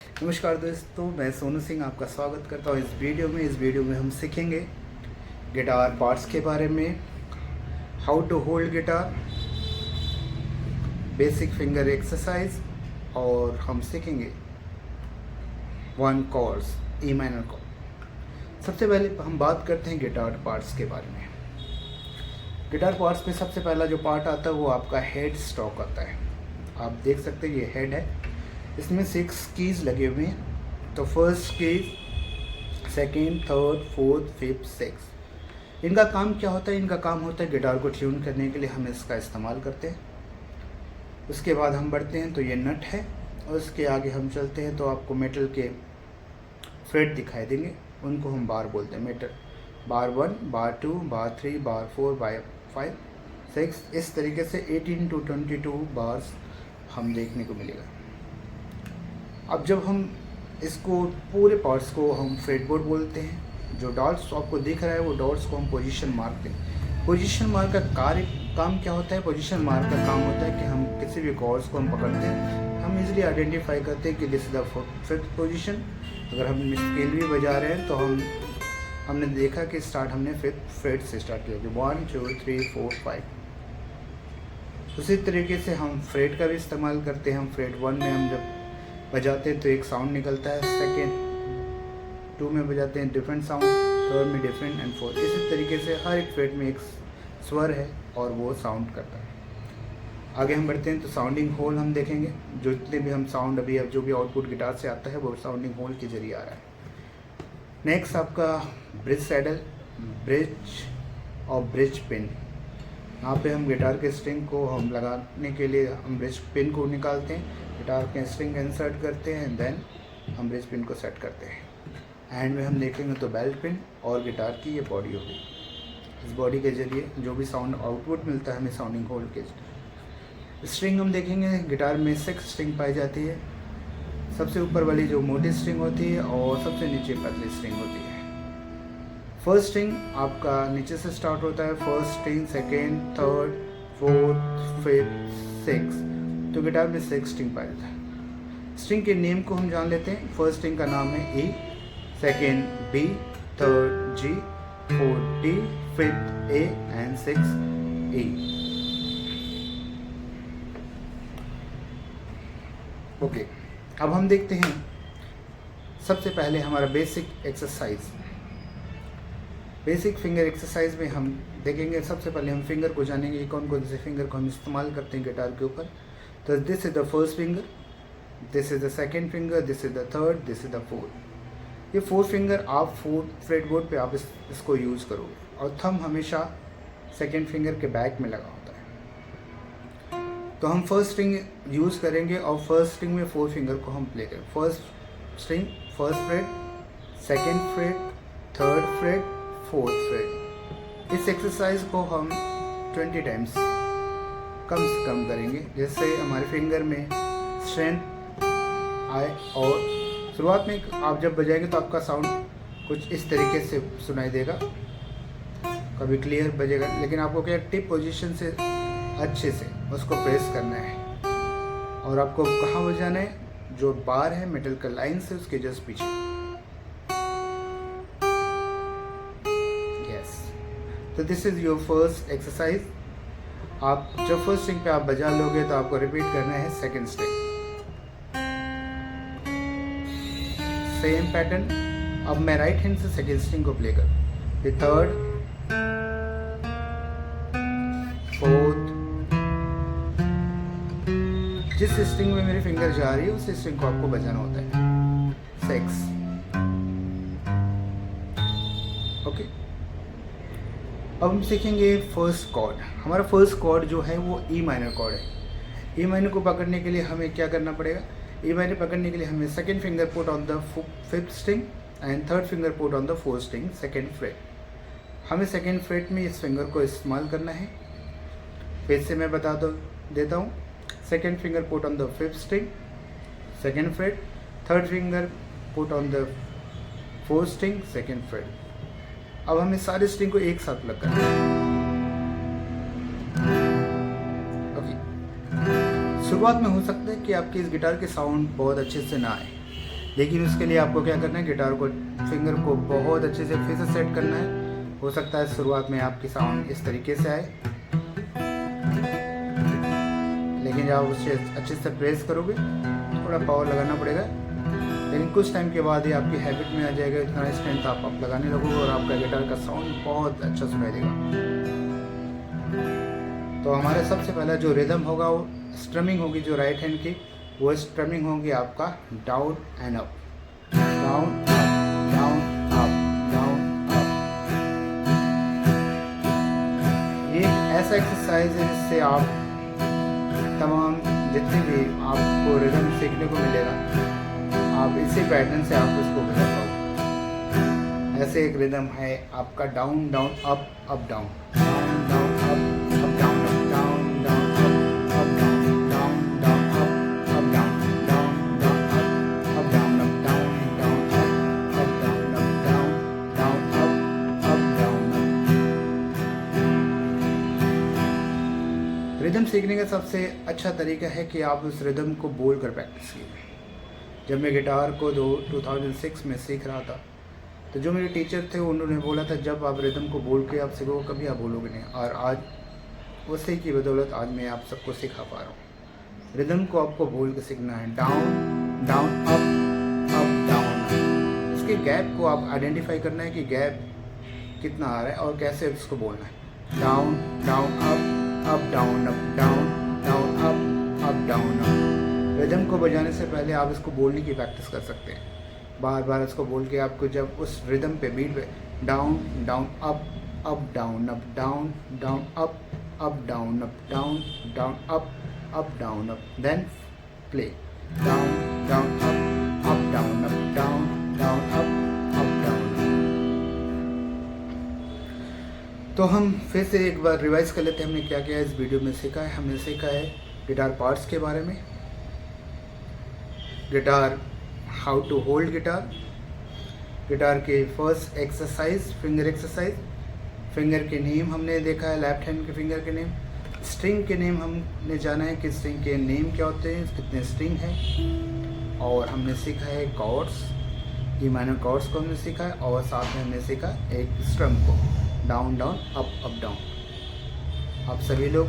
नमस्कार दोस्तों, मैं सोनू सिंह आपका स्वागत करता हूँ इस वीडियो में। इस वीडियो में हम सीखेंगे गिटार पार्ट्स के बारे में, how to hold guitar, basic finger exercise, और हम सीखेंगे one chords, E minor chord. सबसे पहले हम बात करते हैं गिटार पार्ट्स के बारे में। गिटार पार्ट्स में सबसे पहला जो पार्ट आता है वो आपका हेड स्टॉक आता है। आप देख सकते हैं ये हेड है, इसमें 6 कीज लगे हुए हैं। तो first keys, second, third, fourth, fifth, six. इनका काम क्या होता है? इनका काम होता है गिटार को ट्यून करने के लिए हम इसका इस्तेमाल करते हैं। उसके बाद हम बढ़ते हैं तो ये नट है, और उसके आगे हम चलते हैं तो आपको मेटल के फ्रेट दिखाई देंगे, उनको हम बार बोलते हैं। मेटल बार 1, बार 2, बार 3, बार 4, बार 5, 6, इस तरीके से 18 to 22 बार्स हम देखने को मिलेगा। अब जब हम इसको पूरे पार्ट्स को हम फ्रेटबोर्ड बोलते हैं। जो डॉट्स आपको दिख रहा है वो डॉट्स को हम पोजीशन मार्क दें। पोजीशन मार्क का काम क्या होता है? पोजीशन मार्क का काम होता है कि हम किसी भी कॉर्ड्स को हम पकड़ते हैं, हम इजीली आइडेंटिफाई करते हैं कि this is the fifth position. अगर हम स्केल भी बजा रहे हैं तो हमने देखा कि स्टार्ट हमने फिफ्थ फ्रेट से स्टार्ट किया, 1 2 3 4 5। उसी तरीके से हम फ्रेट का भी इस्तेमाल करते हैं। हम फ्रेट 1 में हम जब बजाते हैं तो एक साउंड निकलता है, सेकेंड 2 में बजाते हैं डिफरेंट साउंड, थर्ड में डिफरेंट, एंड फोर्थ। इसी तरीके से हर एक फ्रेट में एक स्वर है और वो साउंड करता है। आगे हम बढ़ते हैं तो साउंडिंग होल हम देखेंगे। जो जितने भी हम साउंड अभी अब जो भी आउटपुट गिटार से आता है वो साउंडिंग होल के जरिए आ रहा है। नेक्स्ट आपका ब्रिज सैडल, ब्रिज और ब्रिज पिन। यहाँ पे हम गिटार के स्ट्रिंग को हम लगाने के लिए हम ब्रिज पिन को निकालते हैं, गिटार के स्ट्रिंग इंसर्ट करते हैं, देन हम ब्रिज पिन को सेट करते हैं। एंड में हम देखेंगे तो बेल्ट पिन और गिटार की ये बॉडी होगी। इस बॉडी के जरिए जो भी साउंड आउटपुट मिलता है हमें साउंडिंग होल के जरिए। स्ट्रिंग हम देखेंगे, गिटार में 6 स्ट्रिंग पाई जाती है। सबसे ऊपर वाली जो मोटी स्ट्रिंग होती है और सबसे नीचे पतली स्ट्रिंग होती है। फर्स्ट स्ट्रिंग आपका नीचे से स्टार्ट होता है, first string, second, third, fourth, fifth, six. तो गिटार में 6 स्ट्रिंग पाया जाता है। स्ट्रिंग के नेम को हम जान लेते हैं। फर्स्ट स्ट्रिंग का नाम है E, second B, third G, fourth D, fifth A and six E। Okay, अब हम देखते हैं सबसे पहले हमारा basic exercise. Basic finger exercise में हम देखेंगे, सबसे पहले हम फिंगर को जानेंगे, कौन कौन से फिंगर को हम इस्तेमाल करते हैं गिटार के ऊपर। तो this is the first finger, this is the second finger, this is the third, this is the fourth. ये 4 फिंगर आप फ्रेटबोर्ड पे आप इसको यूज़ करोगे, और थंब हमेशा सेकेंड फिंगर के बैक में लगा होता है। तो हम फर्स्ट स्ट्रिंग यूज़ करेंगे और फर्स्ट स्ट्रिंग में 4 फिंगर को हम प्ले करेंगे। First string, first freight, second freight, third freight, fourth freight. इस एक्सरसाइज को हम 20 टाइम्स कम से कम करेंगे, जिससे हमारे फिंगर में स्ट्रेंथ आए। और शुरुआत में आप जब बजाएंगे तो आपका साउंड कुछ इस तरीके से सुनाई देगा, कभी क्लियर बजेगा, लेकिन आपको क्या टिप पोजीशन से अच्छे से उसको प्रेस करना है। और आपको कहाँ बजाना है? जो बार है मेटल का लाइन से उसके जस्ट पीछे। यस, तो this is your first exercise. आप जब फर्स्ट स्ट्रिंग पे आप बजा लोगे तो आपको रिपीट करना है सेकंड स्ट्रिंग, सेम पैटर्न। अब मैं राइट हैंड से सेकंड स्ट्रिंग को प्ले कर, फिर थर्ड, फोर्थ। जिस स्ट्रिंग में मेरी फिंगर जा रही है उस स्ट्रिंग को आपको बजाना होता है। 6। ओके, अब हम सीखेंगे फर्स्ट कॉर्ड। हमारा फर्स्ट कॉर्ड जो है वो ई माइनर कॉर्ड है। ई माइनर को पकड़ने के लिए हमें क्या करना पड़ेगा? ई माइनर पकड़ने के लिए हमें second finger put on the fifth string and third finger put on the fourth string, second freight. हमें सेकेंड फ्रेट में इस फिंगर को इस्तेमाल करना है। फिर से मैं बता देता हूँ। Second finger put on the fifth string, second freight, third finger put on the fourth string, second freight. अब हमें सारे स्ट्रिंग को एक साथ लग करना है। ओके, शुरुआत में हो सकता है कि आपके इस गिटार के साउंड बहुत अच्छे से ना आए, लेकिन उसके लिए आपको क्या करना है, गिटार को फिंगर को बहुत अच्छे से फिर से सेट करना है। हो सकता है शुरुआत में आपकी साउंड इस तरीके से आए, लेकिन जब आप उसे अच्छे से प्रेस करोगे थोड़ा पावर लगाना पड़ेगा, लेकिन कुछ टाइम के बाद ही आपकी हैबिट में आ जाएगा। इतना स्ट्रेंथ आप लगाने लगोगे और आपका गिटार का साउंड बहुत अच्छा सुनाई देगा। तो हमारा सबसे पहला जो रिदम होगा वो स्ट्रमिंग होगी, जो राइट हैंड की वो स्ट्रमिंग होगी आपका down and up, down up, down up, down up. ये ऐसा एक्सरसाइज है जिससे आप तमाम जितने भी आपको रिदम सीखने को मिलेगा, आप इसी पैटर्न से आप इसको बजा पाओगे। ऐसे एक रिदम है आपका down down up up down, down down up down, down down up down, down down up down, down down up down, down down up down, down down up down. Rhythm सीखने का सबसे अच्छा तरीका है कि आप उस रिदम को बोल कर प्रैक्टिस कीजिए। जब मैं गिटार को 2006 में सीख रहा था तो जो मेरे टीचर थे उन्होंने बोला था जब आप रिदम को बोल के आप सीखोगे कभी आप बोलोगे नहीं, और आज उसी की बदौलत आज मैं आप सबको सिखा पा रहा हूँ। रिदम को आपको बोल के सीखना है, डाउन डाउन अप डाउन। इसके गैप को आप आइडेंटिफाई करना है कि गैप कितना आ रहा है और कैसे इसको बोलना है। Down down up down, up down, down up down up. Rhythm को बजाने से पहले आप इसको बोलने की प्रैक्टिस कर सकते हैं। बार बार इसको बोल के आपको जब उस रिदम पे बीट पे down down up down, up down, down up down, up down, down up down up, then play down down up down, up down, down up down. तो हम फिर से एक बार रिवाइज कर लेते हैं हमने क्या क्या इस वीडियो में सीखा है। हमने सीखा है गिटार पार्ट्स के बारे में, guitar how to hold guitar, guitar के first exercise finger exercise, finger के नेम हमने देखा है, लेफ्ट हैंड के फिंगर के नेम, स्ट्रिंग के नेम हमने जाना है कि स्ट्रिंग के नेम क्या होते हैं, कितने स्ट्रिंग हैं, और हमने सीखा है कॉर्ड्स, ई माइनर कॉर्ड्स को हमने सीखा है, और साथ में हमने सीखा एक स्ट्रम को डाउन डाउन अप डाउन। आप सभी लोग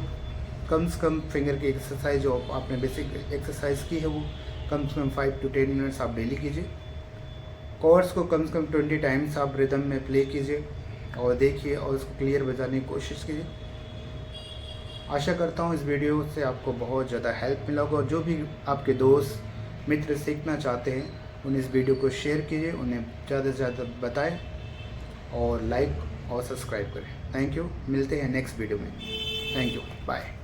कम से कम फिंगर की एक्सरसाइज जो आपने बेसिक एक्सरसाइज की है वो कम से कम 5 to 10 मिनट्स आप डेली कीजिए। कॉर्ड्स को कम से कम 20 टाइम्स आप रिदम में प्ले कीजिए और देखिए और उसको क्लियर बजाने की कोशिश कीजिए। आशा करता हूँ इस वीडियो से आपको बहुत ज़्यादा हेल्प मिला होगा, और जो भी आपके दोस्त मित्र सीखना चाहते हैं उन्हें इस वीडियो को शेयर कीजिए, उन्हें ज़्यादा से ज़्यादा बताएं और लाइक और सब्सक्राइब करें। थैंक यू, मिलते हैं नेक्स्ट वीडियो में। Thank you, bye.